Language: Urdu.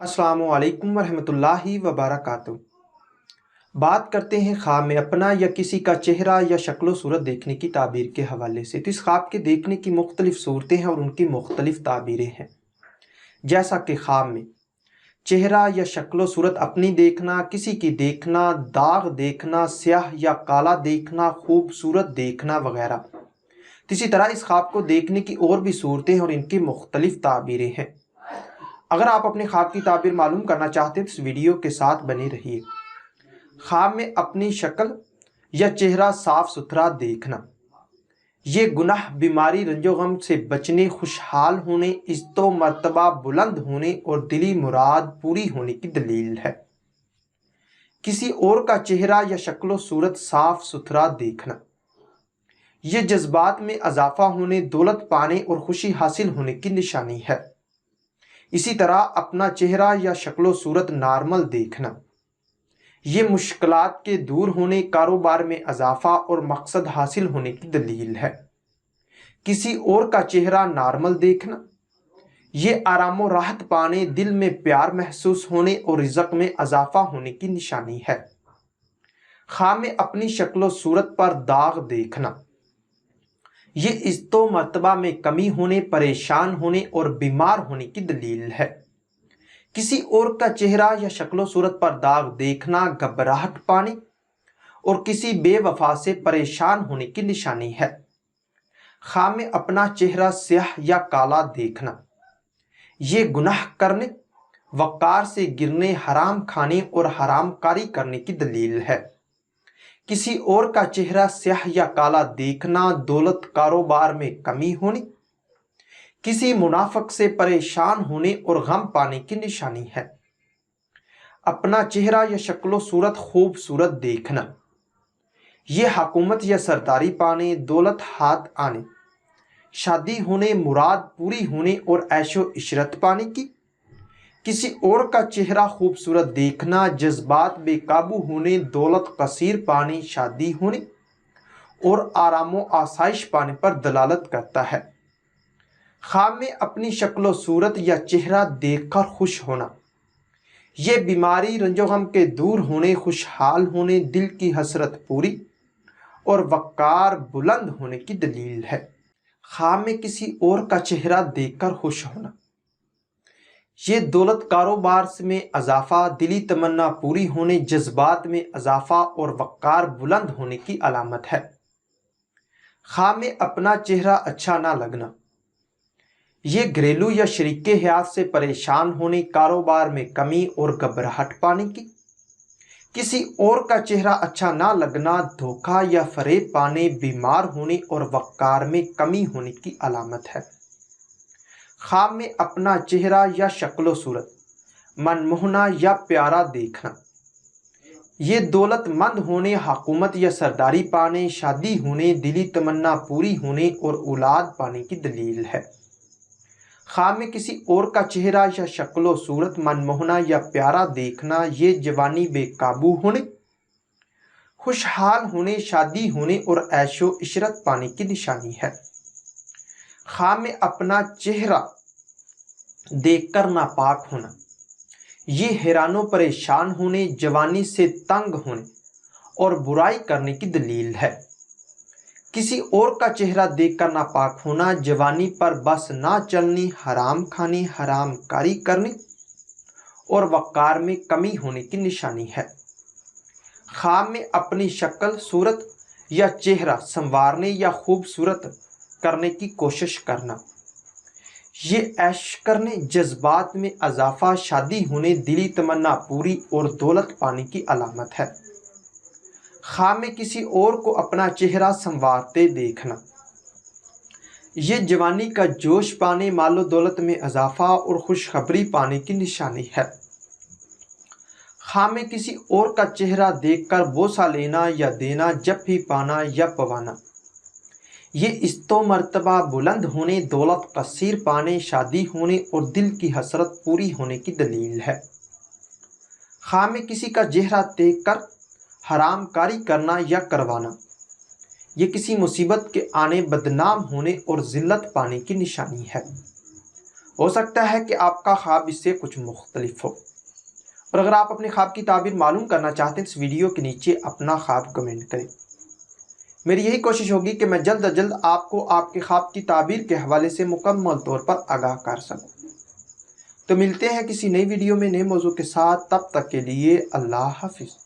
السلام علیکم ورحمۃ اللہ وبرکاتہ۔ بات کرتے ہیں خواب میں اپنا یا کسی کا چہرہ یا شکل و صورت دیکھنے کی تعبیر کے حوالے سے۔ تو اس خواب کے دیکھنے کی مختلف صورتیں ہیں اور ان کی مختلف تعبیریں ہیں، جیسا کہ خواب میں چہرہ یا شکل و صورت اپنی دیکھنا، کسی کی دیکھنا، داغ دیکھنا، سیاہ یا کالا دیکھنا، خوبصورت دیکھنا وغیرہ۔ تو اسی طرح اس خواب کو دیکھنے کی اور بھی صورتیں ہیں اور ان کی مختلف تعبیریں ہیں۔ اگر آپ اپنے خواب کی تعبیر معلوم کرنا چاہتے ہیں تو اس ویڈیو کے ساتھ بنے رہیے۔ خواب میں اپنی شکل یا چہرہ صاف ستھرا دیکھنا، یہ گناہ، بیماری، رنج و غم سے بچنے، خوشحال ہونے، عزت و مرتبہ بلند ہونے اور دلی مراد پوری ہونے کی دلیل ہے۔ کسی اور کا چہرہ یا شکل و صورت صاف ستھرا دیکھنا، یہ جذبات میں اضافہ ہونے، دولت پانے اور خوشی حاصل ہونے کی نشانی ہے۔ اسی طرح اپنا چہرہ یا شکل و صورت نارمل دیکھنا، یہ مشکلات کے دور ہونے، کاروبار میں اضافہ اور مقصد حاصل ہونے کی دلیل ہے۔ کسی اور کا چہرہ نارمل دیکھنا، یہ آرام و راحت پانے، دل میں پیار محسوس ہونے اور رزق میں اضافہ ہونے کی نشانی ہے۔ خواب میں اپنی شکل و صورت پر داغ دیکھنا، یہ عزت و مرتبہ میں کمی ہونے، پریشان ہونے اور بیمار ہونے کی دلیل ہے۔ کسی اور کا چہرہ یا شکل و صورت پر داغ دیکھنا گھبراہٹ پانے اور کسی بے وفا سے پریشان ہونے کی نشانی ہے۔ خواب میں اپنا چہرہ سیاہ یا کالا دیکھنا، یہ گناہ کرنے، وقار سے گرنے، حرام کھانے اور حرام کاری کرنے کی دلیل ہے۔ کسی اور کا چہرہ سیاہ یا کالا دیکھنا دولت، کاروبار میں کمی ہونے، کسی منافق سے پریشان ہونے اور غم پانے کی نشانی ہے۔ اپنا چہرہ یا شکل و صورت خوبصورت دیکھنا، یہ حکومت یا سرداری پانے، دولت ہاتھ آنے، شادی ہونے، مراد پوری ہونے اور عیش و عشرت پانے کی۔ کسی اور کا چہرہ خوبصورت دیکھنا جذبات بے قابو ہونے، دولت کثیر پانے، شادی ہونے اور آرام و آسائش پانے پر دلالت کرتا ہے۔ خواب میں اپنی شکل و صورت یا چہرہ دیکھ کر خوش ہونا، یہ بیماری، رنج و غم کے دور ہونے، خوشحال ہونے، دل کی حسرت پوری اور وقار بلند ہونے کی دلیل ہے۔ خواب میں کسی اور کا چہرہ دیکھ کر خوش ہونا، یہ دولت، کاروبار میں اضافہ، دلی تمنا پوری ہونے، جذبات میں اضافہ اور وقار بلند ہونے کی علامت ہے۔ خواب میں اپنا چہرہ اچھا نہ لگنا، یہ گھریلو یا شریک حیات سے پریشان ہونے، کاروبار میں کمی اور گھبراہٹ پانے کی۔ کسی اور کا چہرہ اچھا نہ لگنا دھوکہ یا فریب پانے، بیمار ہونے اور وقار میں کمی ہونے کی علامت ہے۔ خواب میں اپنا چہرہ یا شکل و صورت منموہنا یا پیارا دیکھنا، یہ دولت مند ہونے، حکومت یا سرداری پانے، شادی ہونے، دلی تمنا پوری ہونے اور اولاد پانے کی دلیل ہے۔ خواب میں کسی اور کا چہرہ یا شکل و صورت منموہنا یا پیارا دیکھنا، یہ جوانی بے قابو ہونے، خوشحال ہونے، شادی ہونے اور عیش و عشرت پانے کی نشانی ہے۔ خواب میں اپنا چہرہ دیکھ کر ناپاک ہونا، یہ حیران و پریشان ہونے، جوانی سے تنگ ہونے اور برائی کرنے کی دلیل ہے۔ کسی اور کا چہرہ دیکھ کر ناپاک ہونا، جوانی پر بس نہ چلنے، حرام کھانے، حرام کاری کرنے اور وقار میں کمی ہونے کی نشانی ہے۔ خواب میں اپنی شکل، صورت یا چہرہ سنوارنے یا خوبصورت کرنے کی کوشش کرنا، یہ عیش کرنے، جذبات میں اضافہ، شادی ہونے، دلی تمنا پوری اور دولت پانے کی علامت ہے۔ خواب میں کسی اور کو اپنا چہرہ سنوارتے دیکھنا، یہ جوانی کا جوش پانے، مال و دولت میں اضافہ اور خوشخبری پانے کی نشانی ہے۔ خواب میں کسی اور کا چہرہ دیکھ کر بوسہ لینا یا دینا، جب بھی پانا یا پوانا، یہ عزت و مرتبہ بلند ہونے، دولت کثیر پانے، شادی ہونے اور دل کی حسرت پوری ہونے کی دلیل ہے۔ خواب میں کسی کا چہرہ دیکھ کر حرام کاری کرنا یا کروانا، یہ کسی مصیبت کے آنے، بدنام ہونے اور ذلت پانے کی نشانی ہے۔ ہو سکتا ہے کہ آپ کا خواب اس سے کچھ مختلف ہو، اور اگر آپ اپنے خواب کی تعبیر معلوم کرنا چاہتے ہیں اس ویڈیو کے نیچے اپنا خواب کمنٹ کریں۔ میری یہی کوشش ہوگی کہ میں جلد از جلد آپ کو آپ کے خواب کی تعبیر کے حوالے سے مکمل طور پر آگاہ کر سکوں۔ تو ملتے ہیں کسی نئی ویڈیو میں نئے موضوع کے ساتھ، تب تک کے لیے اللہ حافظ۔